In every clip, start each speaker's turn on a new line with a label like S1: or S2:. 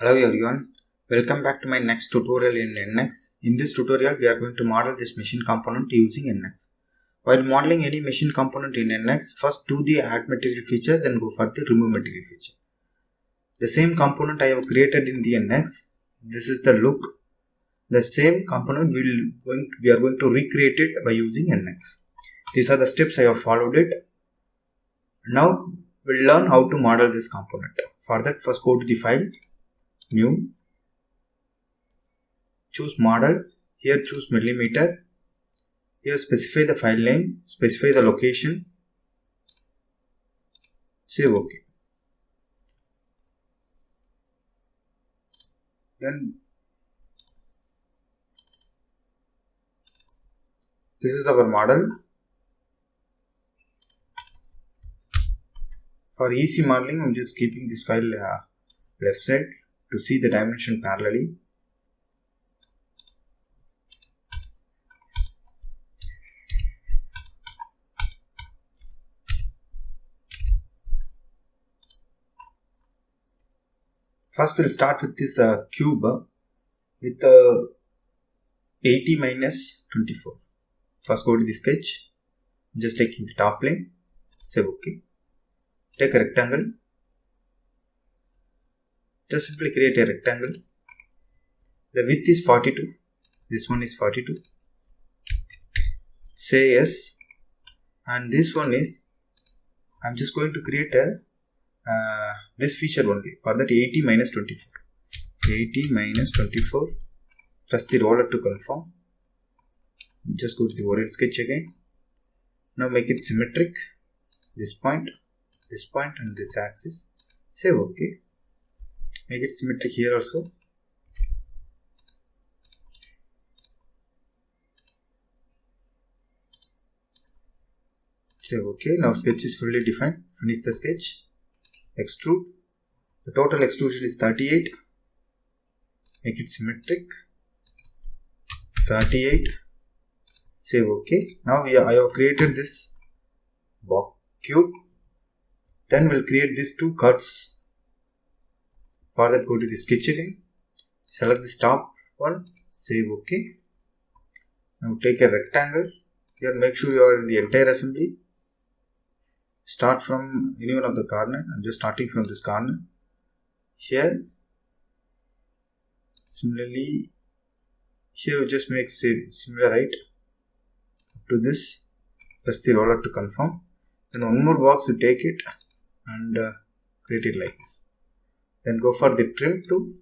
S1: Hello everyone, welcome back to my next tutorial in NX. In this tutorial we are going to model this machine component using NX. While modeling any machine component in NX, first do the add material feature, then go for the remove material feature. The same component I have created in the NX, this is the look. The same component we are going to recreate it by using NX. These are the steps I have followed it. Now we'll learn how to model this component. For that, first go to the file, new, choose model, here choose millimeter, here specify the file name, specify the location, save OK. Then this is our model. For easy modeling, I'm just keeping this file left side to see the dimension parallelly. First we'll start with this cube with 80 minus 24. First go to the sketch, just taking the top plane, save OK. Take a rectangle, just simply create a rectangle. The width is 42, this one is 42, say yes, and this one is, I'm just going to create a this feature only, for that 80 minus 24, 80 minus 24, press the roller to confirm, just go to the orient sketch again. Now make it symmetric, this point and this axis, save OK. Make it symmetric here also. Save OK. Now sketch is fully defined. Finish the sketch. Extrude. The total extrusion is 38. Make it symmetric. 38. Save OK. Now I have created this box cube. Then we'll create these two cuts. For that, go to the sketch again. Select this top one. Save OK. Now take a rectangle. Here make sure you are in the entire assembly. Start from any one of the corner. I'm just starting from this corner. Here. Similarly, here we just make similar right to this. Press the roller to confirm. Then one more box, you take it and create it like this. Then go for the trim tool.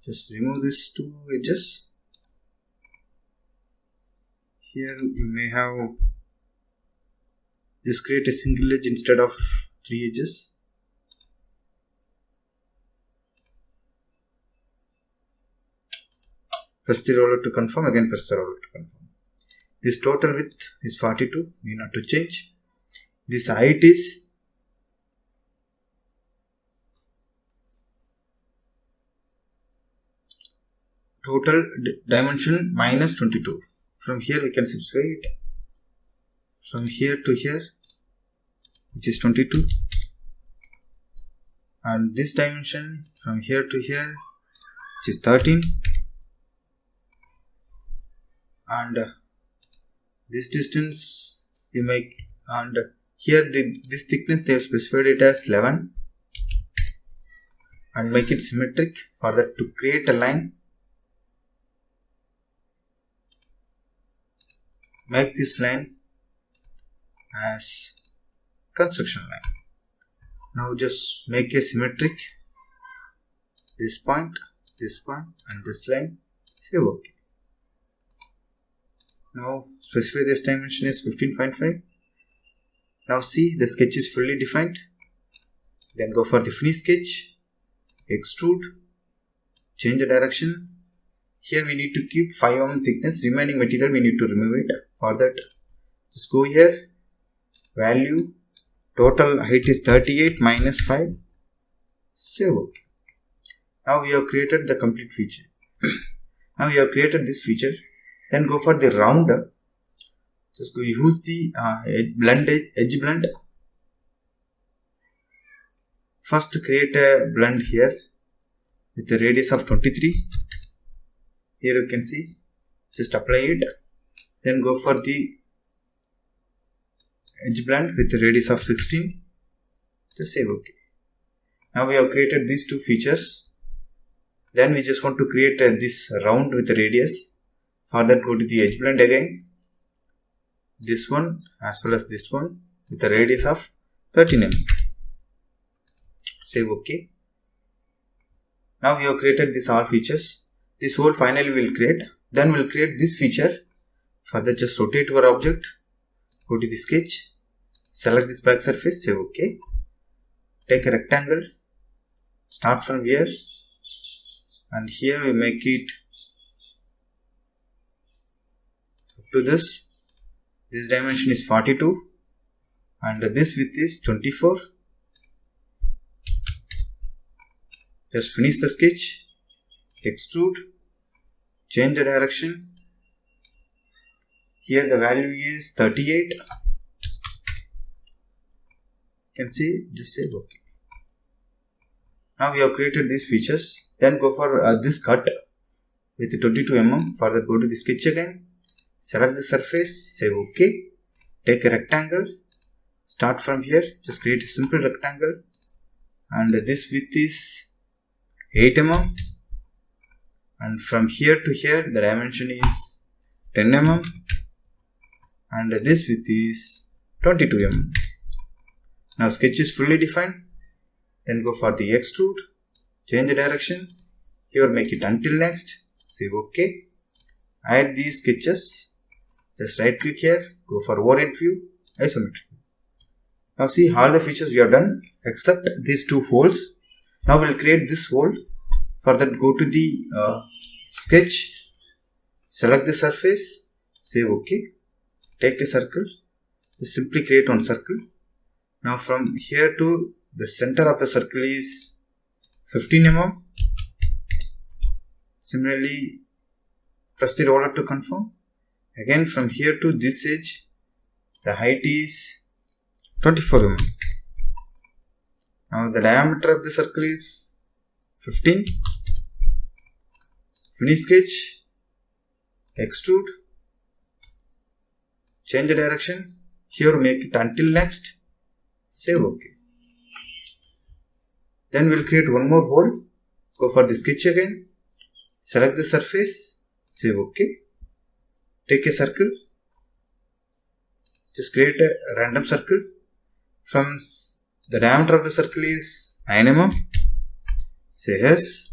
S1: Just remove these two edges. Here you may have just create a single edge instead of 3 edges. Press the roller to confirm. Again press the roller to confirm. This total width is 42. Need not to change. This height is total dimension minus 22. From here we can specify it. From here to here, which is 22. And this dimension from here to here, which is 13. And this distance you make, and here this thickness they have specified it as 11. And make it symmetric. For that, to create a line, make this line as construction line. Now just make a symmetric, this point and this line, save OK. Now specify this dimension is 15.5. Now see, the sketch is fully defined. Then go for the finish sketch, extrude, change the direction. Here we need to keep 5 mm thickness, remaining material we need to remove it. For that, just go here, value, total height is 38 minus 5, save OK. Now we have created the complete feature. Now we have created this feature. Then go for the round. Just go use the edge blend. First create a blend here. with the radius of 23. Here you can see, just apply it, then go for the edge blend with the radius of 16, just say OK. Now we have created these two features. Then we just want to create this round with the radius. For that, go to the edge blend again, this one as well as this one with the radius of 13 mm. Save OK. Now we have created these all features. This whole finally will create. Then we'll create this feature. For that, just rotate your object, go to the sketch, select this back surface, say OK. Take a rectangle, start from here, and here we make it up to this. This dimension is 42 and this width is 24. Just finish the sketch, extrude, change the direction. Here the value is 38. You can see, just say OK. Now we have created these features. Then go for this cut with 22 mm. For that, go to the sketch again, select the surface, say OK. Take a rectangle, start from here, just create a simple rectangle, and this width is 8 mm, and from here to here the dimension is 10 mm, and this width is 22 mm. Now sketch is fully defined. Then go for the extrude, change the direction, here make it until next, say OK. Add these sketches, just right click here, go for orient view, isometric. Now see all the features we have done except these two holes. Now we'll create this hole. For that, go to the sketch, select the surface, say OK. Take the circle, just simply create one circle. Now from here to the center of the circle is 15 mm. Similarly, press the roller to confirm. Again from here to this edge, the height is 24 mm. Now the diameter of the circle is 15. Finish sketch, extrude, change the direction, here make it until next, save OK. Then we'll create one more hole, go for the sketch again, select the surface, save OK. Take a circle, just create a random circle. From the diameter of the circle is 9 mm, say yes.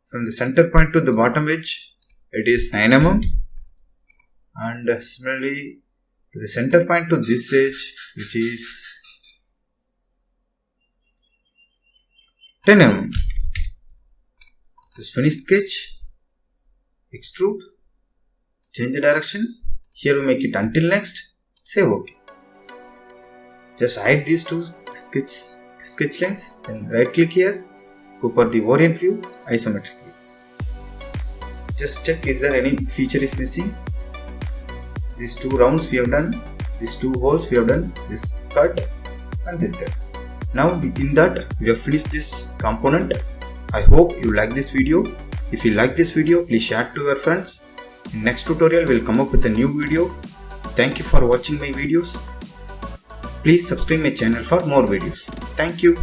S1: From the center point to the bottom edge, it is 9 mm, and similarly to the center point to this edge, which is 10 mm. Just finish sketch, extrude, change the direction, here we make it until next, save OK. Just hide these two sketch lines, then right click here, go for the orient view, isometric view. Just check is there any feature is missing. These two rounds we have done, these two holes we have done, this cut and this cut. Now in that we have finished this component. I hope you like this video. If you like this video, please share it to your friends. In next tutorial we will come up with a new video. Thank you for watching my videos. Please subscribe my channel for more videos. Thank you.